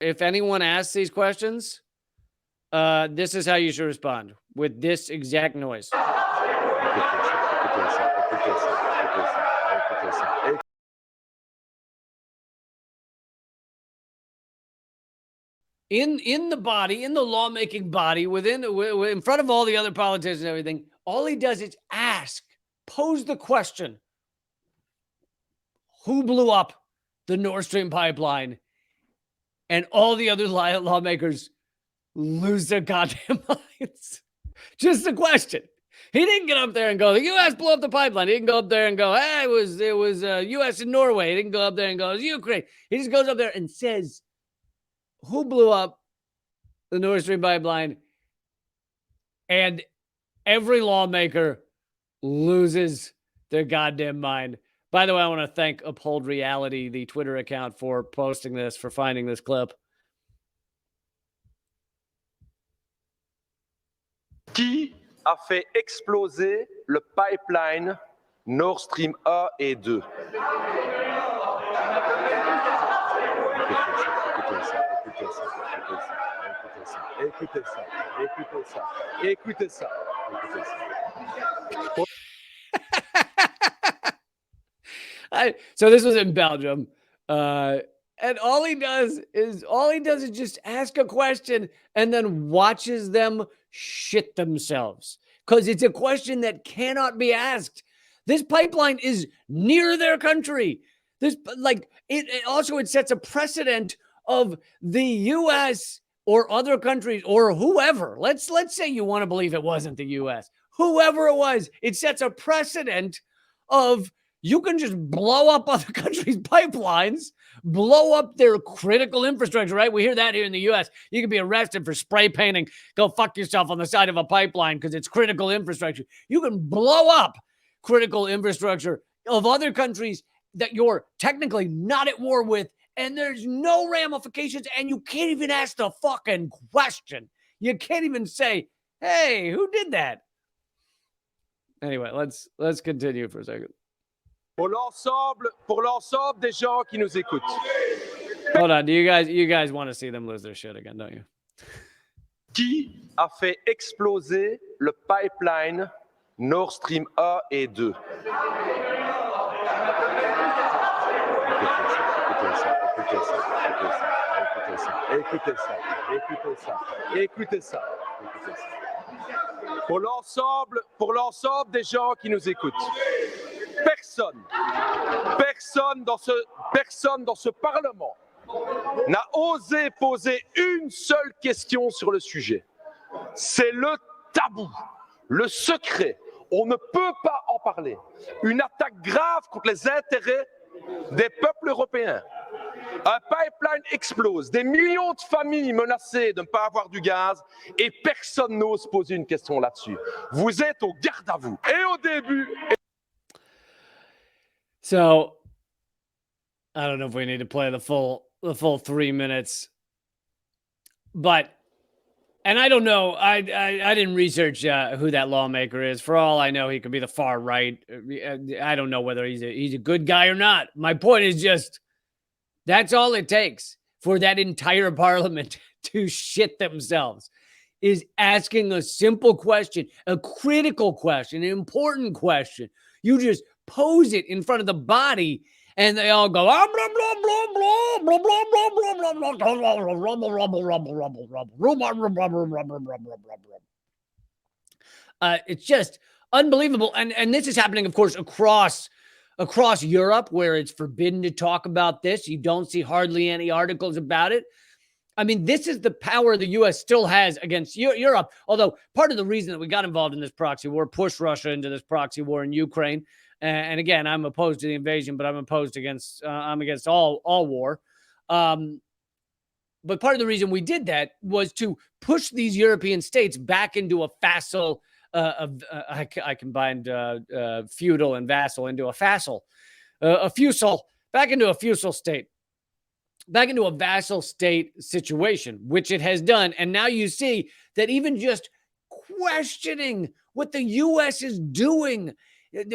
If anyone asks these questions, this is how you should respond, with this exact noise. In the body, in the lawmaking body, in front of all the other politicians and everything, all he does is pose the question: who blew up the Nord Stream pipeline? And all the other lawmakers lose their goddamn minds. Just a question. He didn't get up there and go, the U.S. blew up the pipeline. He didn't go up there and go, hey, it was U.S. and Norway. He didn't go up there and go, it was Ukraine. He just goes up there and says, who blew up the Nord Stream pipeline? And every lawmaker loses their goddamn mind. By the way, I want to thank Uphold Reality, the Twitter account, for posting this, for finding this clip. Qui a fait exploser le pipeline Nord Stream 1 et 2? Écoutez ça. So this was in Belgium, and all he does is just ask a question and then watches them shit themselves, because it's a question that cannot be asked. This pipeline is near their country. It sets a precedent of the U.S. or other countries or whoever. Let's say you want to believe it wasn't the U.S. Whoever it was, it sets a precedent of you can just blow up other countries' pipelines, blow up their critical infrastructure, right? We hear that here in the U.S. You can be arrested for spray painting. Go fuck yourself on the side of a pipeline because it's critical infrastructure. You can blow up critical infrastructure of other countries that you're technically not at war with, and there's no ramifications, and you can't even ask the fucking question. You can't even say, hey, who did that? Anyway, let's continue for a second. Pour l'ensemble des gens qui nous écoutent. Hold on, you guys want to see them lose their shit again, don't you? Qui a fait exploser le pipeline Nord Stream 1 et 2? Écoutez ça. Pour l'ensemble des gens qui nous écoutent. Personne dans ce Parlement n'a osé poser une seule question sur le sujet. C'est le tabou, le secret. On ne peut pas en parler. Une attaque grave contre les intérêts des peuples européens. Un pipeline explose, des millions de familles menacées de ne pas avoir du gaz et personne n'ose poser une question là-dessus. Vous êtes au garde à vous. Et au début... So, I don't know if we need to play the full 3 minutes, but, and I don't know, I didn't research who that lawmaker is. For all I know, he could be the far right. I don't know whether he's a good guy or not. My point is just, that's all it takes for that entire parliament to shit themselves, is asking a simple question, a critical question, an important question. You just pose it in front of the body, and they all go, it's just unbelievable. And this is happening, of course, across Europe, where it's forbidden to talk about this. You don't see hardly any articles about it. I mean, this is the power the U.S. still has against Europe. Although part of the reason that we got involved in this proxy war, pushed Russia into this proxy war in Ukraine. And again, I'm opposed to the invasion, but I'm against all war. But part of the reason we did that was to push these European states back into a vassal. I combined feudal and vassal into a vassal, back into a feudal state, back into a vassal state situation, which it has done. And now you see that even just questioning what the U.S. is doing,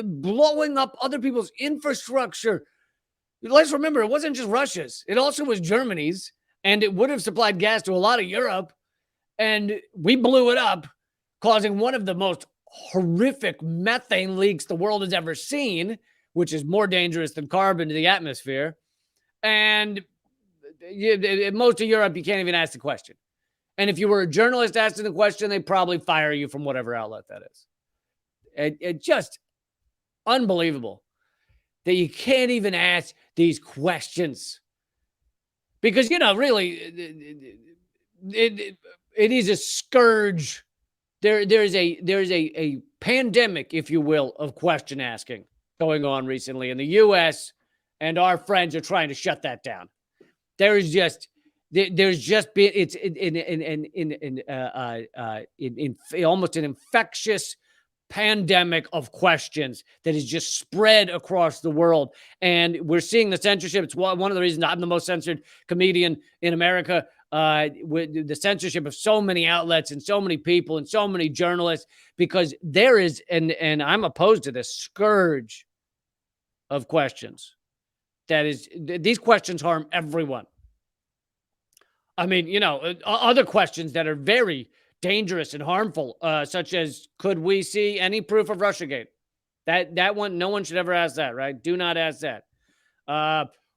blowing up other people's infrastructure. Let's remember, it wasn't just Russia's. It also was Germany's. and it would have supplied gas to a lot of Europe, and we blew it up, causing one of the most horrific methane leaks the world has ever seen, which is more dangerous than carbon to the atmosphere. And most of Europe, you can't even ask the question. And if you were a journalist asking the question, they'd probably fire you from whatever outlet that is. It just unbelievable that you can't even ask these questions. Because, really, it is a scourge. There's a pandemic, if you will, of question asking going on recently in the U.S., and our friends are trying to shut that down. There's just been it's in almost an infectious pandemic of questions that is just spread across the world, and we're seeing the censorship. It's one of the reasons I'm the most censored comedian in America. With the censorship of so many outlets and so many people and so many journalists, because there is, and I'm opposed to this scourge of questions. That is, these questions harm everyone. I mean, other questions that are very dangerous and harmful, such as, could we see any proof of Russiagate? That one, no one should ever ask that, right? Do not ask that.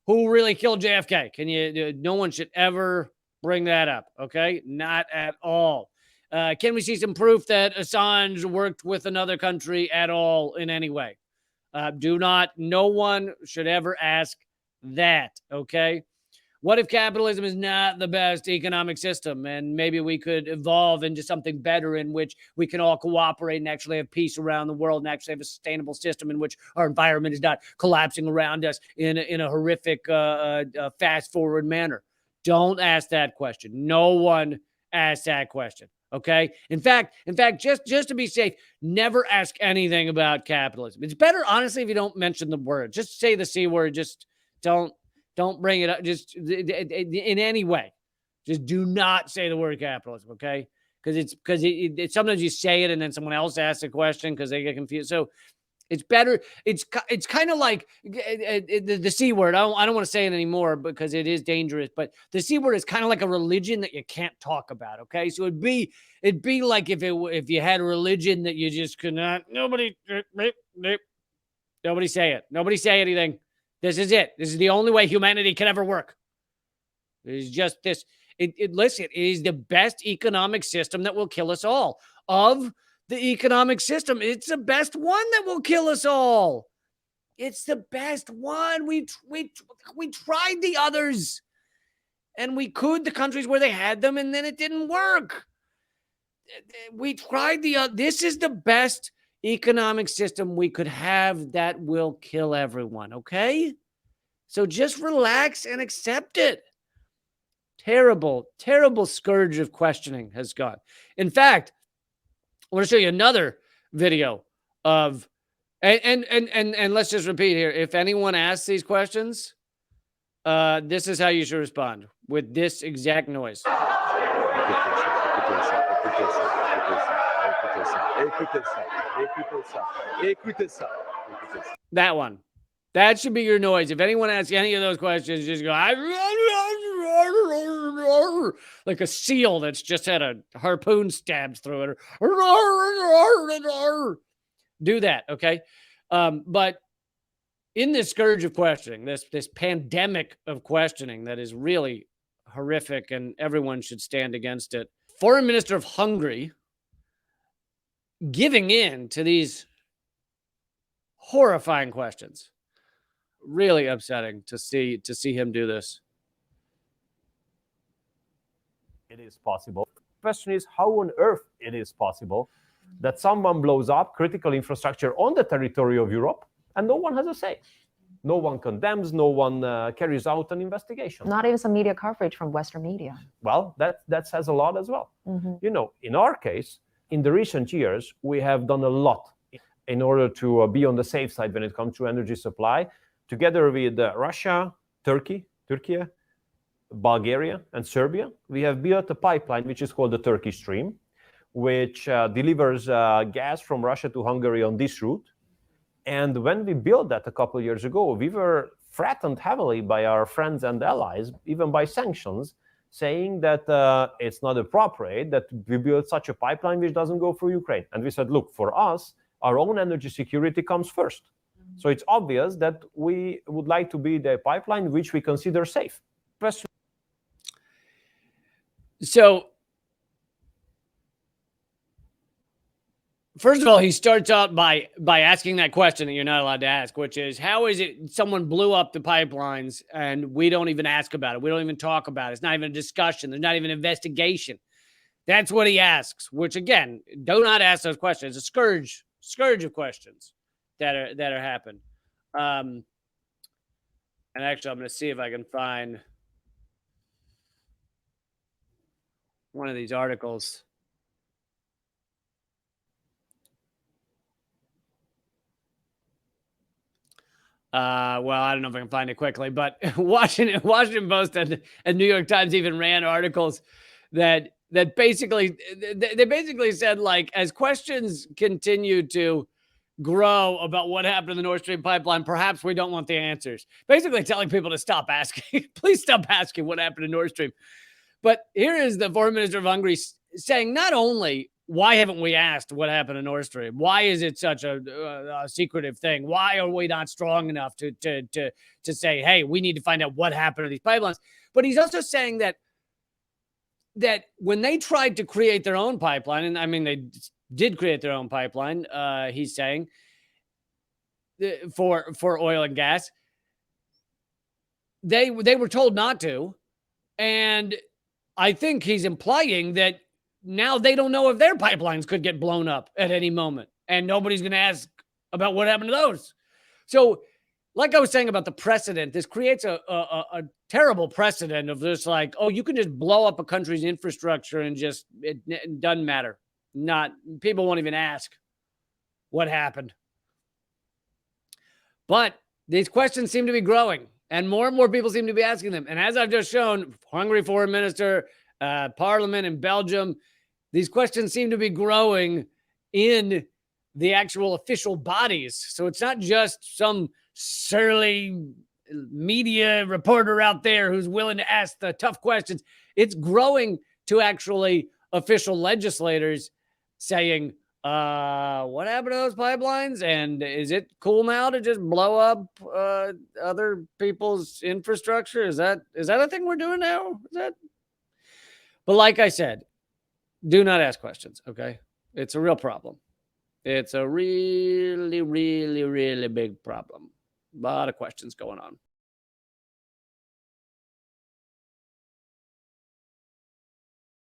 Who really killed JFK? No one should ever bring that up, okay? Not at all. Can we see some proof that Assange worked with another country at all in any way? No one should ever ask that, okay? What if capitalism is not the best economic system, and maybe we could evolve into something better in which we can all cooperate and actually have peace around the world and actually have a sustainable system in which our environment is not collapsing around us in a horrific fast-forward manner? Don't ask that question. No one asks that question, okay? In fact, just to be safe, never ask anything about capitalism. It's better, honestly, if you don't mention the word. Just say the C word. Just don't bring it up. Just in any way. Just do not say the word capitalism, okay? Because sometimes you say it and then someone else asks a question because they get confused. So it's better. It's kind of like the C word. I don't want to say it anymore because it is dangerous. But the C word is kind of like a religion that you can't talk about. Okay, so it'd be like if you had a religion that you just could not. Nobody say it. Nobody say anything. This is it. This is the only way humanity can ever work. It is just this. Listen, it is the best economic system that will kill us all. Of the economic system, it's the best one that will kill us all. It's the best one. We tried the others, and we could the countries where they had them, and then it didn't work. We tried this is the best economic system we could have that will kill everyone, okay? So just relax and accept it. Terrible, terrible scourge of questioning has gone. In fact, I want to show you another video of, and let's just repeat here. If anyone asks these questions, this is how you should respond, with this exact noise. That one. That should be your noise. If anyone asks any of those questions, just go like a seal that's just had a harpoon stabbed through it. Do that, okay? But in this scourge of questioning, this pandemic of questioning that is really horrific, and everyone should stand against it. Foreign Minister of Hungary giving in to these horrifying questions. Really upsetting to see him do this. It is possible. The question is how on earth it is possible that someone blows up critical infrastructure on the territory of Europe and no one has a say. No one condemns, no one carries out an investigation. Not even some media coverage from Western media. Well, that says a lot as well. Mm-hmm. In our case, in the recent years, we have done a lot in order to be on the safe side when it comes to energy supply. Together with Russia, Turkey, Bulgaria, and Serbia, we have built a pipeline which is called the Turkish Stream, which delivers gas from Russia to Hungary on this route. And when we built that a couple of years ago, we were threatened heavily by our friends and allies, even by sanctions, saying that it's not appropriate that we build such a pipeline which doesn't go through Ukraine. And we said, look, for us, our own energy security comes first. So it's obvious that we would like to build a pipeline which we consider safe. So, first of all, he starts out by asking that question that you're not allowed to ask, which is, how is it someone blew up the pipelines and we don't even ask about it? We don't even talk about it. It's not even a discussion. There's not even an investigation. That's what he asks, which, again, do not ask those questions. It's a scourge of questions that are happened. And actually, I'm going to see if I can find one of these articles. Well, I don't know if I can find it quickly, but Washington Post and New York Times even ran articles that basically said, like, as questions continue to grow about what happened in the Nord Stream pipeline, perhaps we don't want the answers. Basically telling people to stop asking. Please stop asking what happened in Nord Stream. But here is the foreign minister of Hungary saying, not only why haven't we asked what happened in Nord Stream? Why is it such a secretive thing? Why are we not strong enough to say, hey, we need to find out what happened to these pipelines? But he's also saying that when they tried to create their own pipeline, and I mean, they did create their own pipeline, he's saying, for oil and gas, they were told not to. And I think he's implying that now they don't know if their pipelines could get blown up at any moment, and nobody's going to ask about what happened to those. So, like I was saying about the precedent, this creates a terrible precedent of this, like, oh, you can just blow up a country's infrastructure and just, it doesn't matter. People won't even ask what happened. But these questions seem to be growing, and more people seem to be asking them. And as I've just shown, Hungary foreign minister, parliament in Belgium, these questions seem to be growing in the actual official bodies. So it's not just some surly media reporter out there who's willing to ask the tough questions. It's growing to actually official legislators saying, what happened to those pipelines? And is it cool now to just blow up other people's infrastructure? Is that a thing we're doing now? But like I said, do not ask questions, okay? It's a real problem. It's a really, really, really big problem. A lot of questions going on.